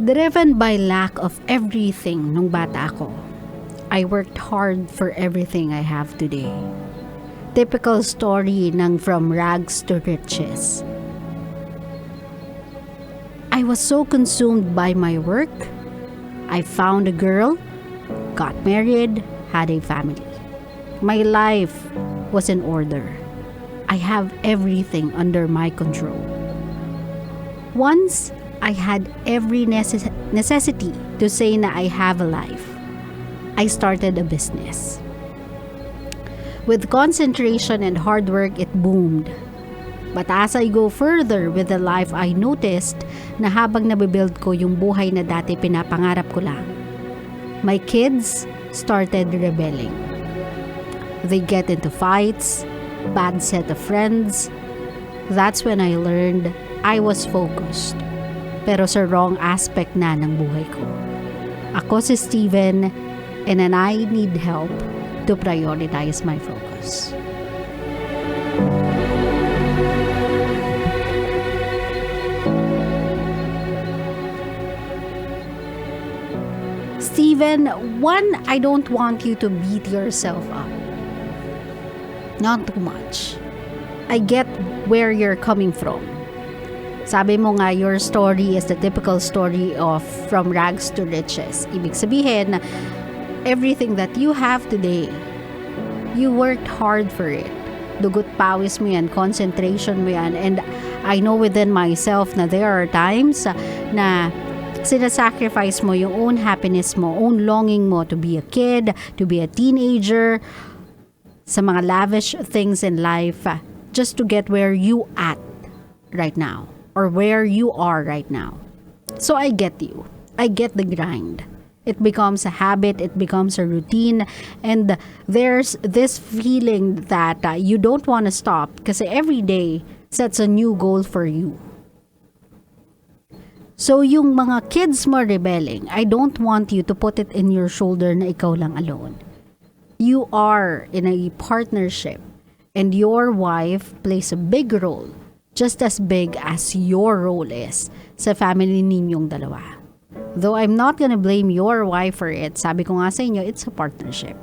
Driven by lack of everything nung bata ako, I worked hard for everything I have today. Typical story ng from rags to riches. I was so consumed by my work. I found a girl, got married, had a family. My life was in order. I have everything under my control. Once, I had every necessity to say na I have a life. I started a business. With concentration and hard work, it boomed. But as I go further with the life, I noticed na habang nabibuild ko yung buhay na dati pinapangarap ko lang, my kids started rebelling. They get into fights, bad set of friends. That's when I learned I was focused, pero sa wrong aspect na ng buhay ko. Ako si Steven, and I need help to prioritize my focus. Steven, one, I don't want you to beat yourself up. Not too much. I get where you're coming from. Sabi mo nga, your story is the typical story of from rags to riches. Ibig sabihin, everything that you have today, you worked hard for it. Dugot pawis mo yan, concentration mo yan. And I know within myself na there are times na sinasacrifice mo yung own happiness mo, own longing mo to be a kid, to be a teenager, sa mga lavish things in life, just to get where you at right now, or where you are right now. So I get you. I get the grind. It becomes a habit, it becomes a routine, and there's this feeling that you don't want to stop kasi every day sets a new goal for you. So yung mga kids mo rebelling, I don't want you to put it in your shoulder na ikaw lang alone. You are in a partnership, and your wife plays a big role, just as big as your role is sa family ninyong dalawa. Though I'm not gonna blame your wife for it, sabi ko nga sa inyo, it's a partnership.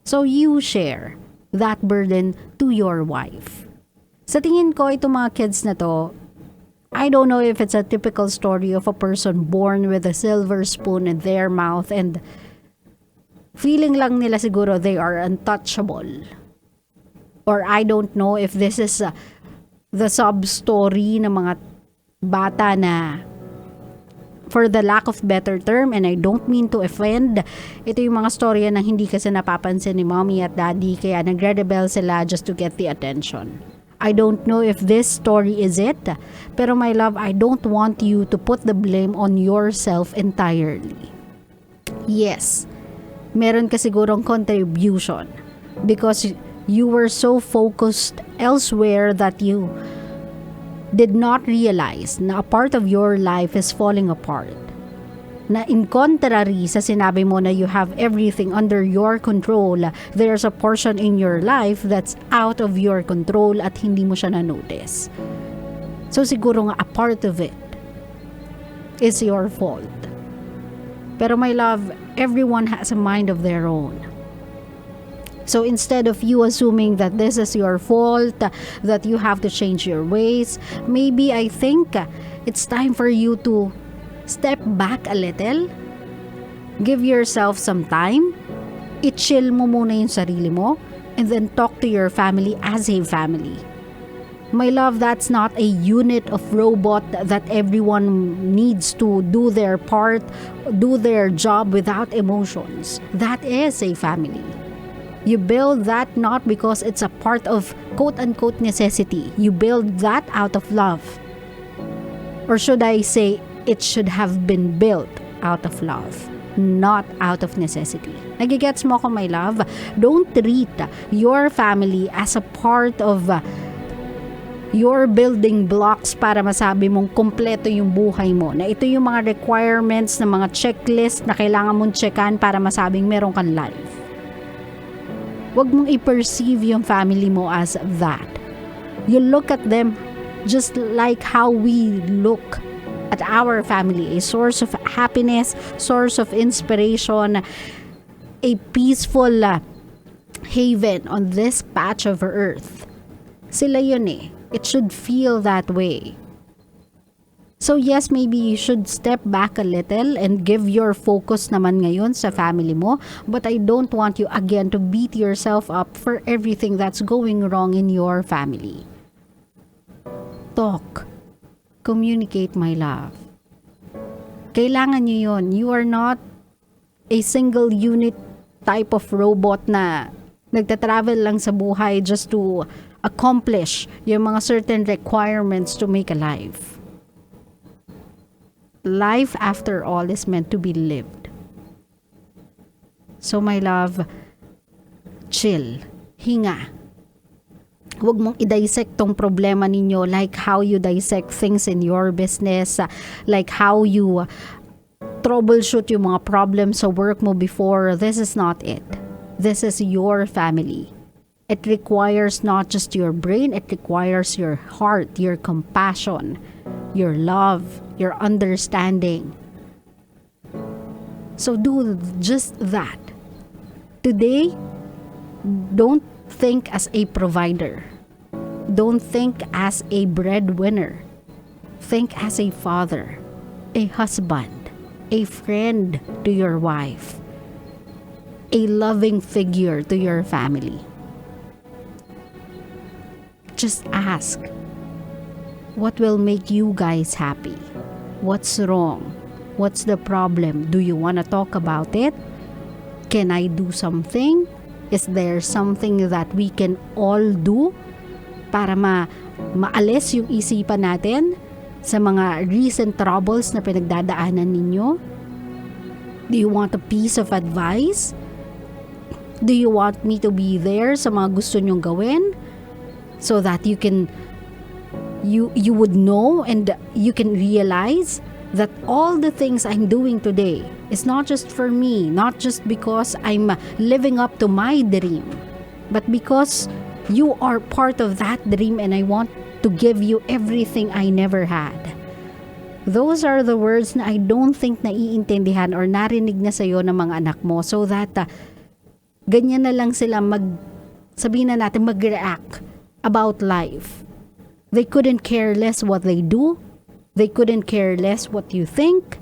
So you share that burden to your wife. Sa tingin ko, itong mga kids na to, I don't know if it's a typical story of a person born with a silver spoon in their mouth and feeling lang nila siguro they are untouchable. Or I don't know if this is the sub-story ng mga bata na, for the lack of better term, and I don't mean to offend, ito yung mga storya na hindi kasi napapansin ni mommy at daddy, kaya nagre-rebel sila just to get the attention. I don't know if this story is it, pero my love, I don't want you to put the blame on yourself entirely. Yes, meron ka sigurong contribution because you were so focused elsewhere that you did not realize na a part of your life is falling apart. Na in contrary sa sinabi mo na you have everything under your control, there's a portion in your life that's out of your control at hindi mo siya na-notice. So siguro nga a part of it is your fault. Pero my love, everyone has a mind of their own. So instead of you assuming that this is your fault, that you have to change your ways, maybe I think it's time for you to step back a little. Give yourself some time. I-chill mo muna yung sarili mo and then talk to your family as a family. My love, that's not a unit of robot that everyone needs to do their part, do their job without emotions. That is a family. You build that not because it's a part of quote-unquote necessity. You build that out of love. Or should I say, it should have been built out of love, not out of necessity. Nagigets mo ko, my love? Don't treat your family as a part of your building blocks para masabi mong kompleto yung buhay mo. Na ito yung mga requirements na mga checklist na kailangan mong checkan para masabing meron kang life. Huwag mong i-perceive yung family mo as that. You look at them just like how we look at our family, a source of happiness, source of inspiration, a peaceful haven on this patch of earth. Sila yun eh. It should feel that way. So yes, maybe you should step back a little and give your focus naman ngayon sa family mo. But I don't want you again to beat yourself up for everything that's going wrong in your family. Talk. Communicate, my love. Kailangan nyo yun. You are not a single unit type of robot na nagtatravel lang sa buhay just to accomplish yung mga certain requirements to make a life. Life, after all, is meant to be lived. So, my love, chill. Hinga. Huwag mong i-dissect tong problema ninyo like how you dissect things in your business, like how you troubleshoot yung mga problems sa work mo before. This is not it. This is your family. It requires not just your brain, it requires your heart, your compassion, your love, your understanding. So do just that. Today, don't think as a provider. Don't think as a breadwinner. Think as a father, a husband, a friend to your wife, a loving figure to your family. Just ask, what will make you guys happy? What's wrong? What's the problem? Do you want to talk about it? Can I do something? Is there something that we can all do para maalis yung isipan natin sa mga recent troubles na pinagdadaanan ninyo? Do you want a piece of advice? Do you want me to be there sa mga gusto nyong gawin? So that you would know and you can realize that all the things I'm doing today is not just for me, not just because I'm living up to my dream, but because you are part of that dream and I want to give you everything I never had. Those are the words na I don't think naiintindihan or narinig na sa'yo ng mga anak mo, so that ganyan na lang sila sabihin na natin mag-react about life. They couldn't care less what they do. They couldn't care less what you think.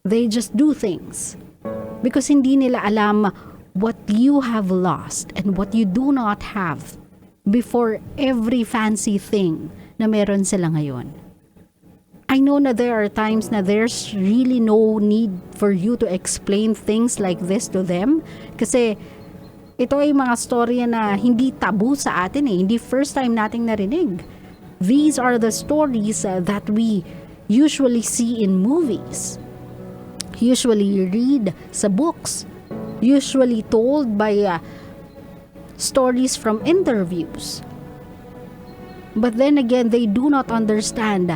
They just do things. Because hindi nila alam what you have lost and what you do not have before every fancy thing na meron sila ngayon. I know na there are times na there's really no need for you to explain things like this to them. Kasi ito ay mga storya na hindi tabu sa atin eh. Hindi first time nating narinig. These are the stories that we usually see in movies. Usually read sa books. Usually told by stories from interviews. But then again, they do not understand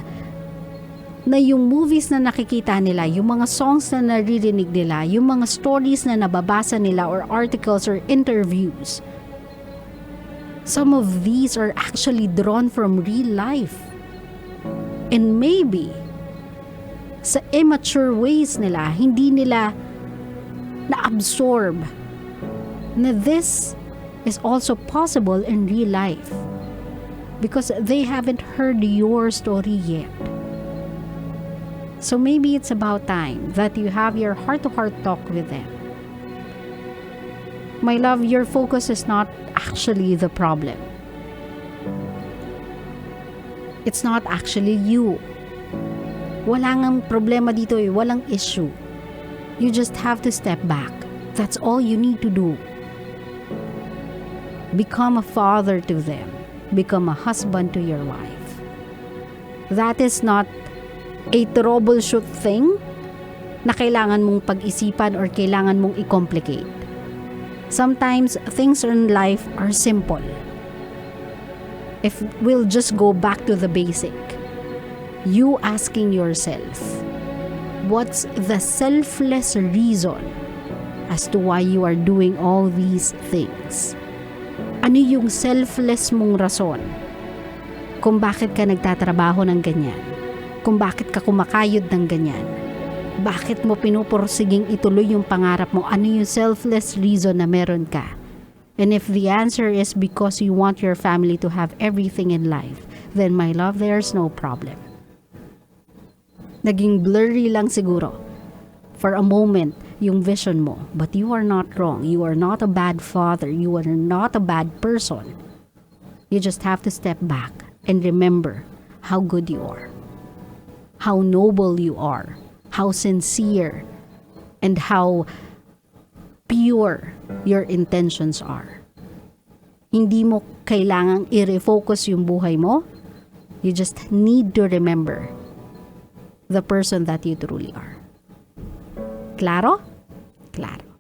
na yung movies na nakikita nila, yung mga songs na naririnig nila, yung mga stories na nababasa nila or articles or interviews, some of these are actually drawn from real life. And maybe, sa immature ways nila, hindi nila na-absorb na this is also possible in real life because they haven't heard your story yet. So maybe it's about time that you have your heart-to-heart talk with them. My love, your focus is not actually the problem. It's not actually you. Wala ngang problema dito eh, walang issue. You just have to step back. That's all you need to do. Become a father to them. Become a husband to your wife. That is not a troubleshoot thing na kailangan mong pag-isipan or kailangan mong i-complicate. Sometimes things in life are simple. If we'll just go back to the basic, you asking yourself, what's the selfless reason as to why you are doing all these things? Ano yung selfless mong rason kung bakit ka nagtatrabaho ng ganyan? kung bakit ka kumakayod ng ganyan. Bakit mo pinupursiging ituloy yung pangarap mo? Ano yung selfless reason na meron ka? And if the answer is because you want your family to have everything in life, then my love, there's no problem. Naging blurry lang siguro for a moment yung vision mo. But you are not wrong. You are not a bad father. You are not a bad person. You just have to step back and remember how good you are, how noble you are, how sincere, and how pure your intentions are. Hindi mo kailangang i-refocus yung buhay mo. You just need to remember the person that you truly are. Claro? Claro.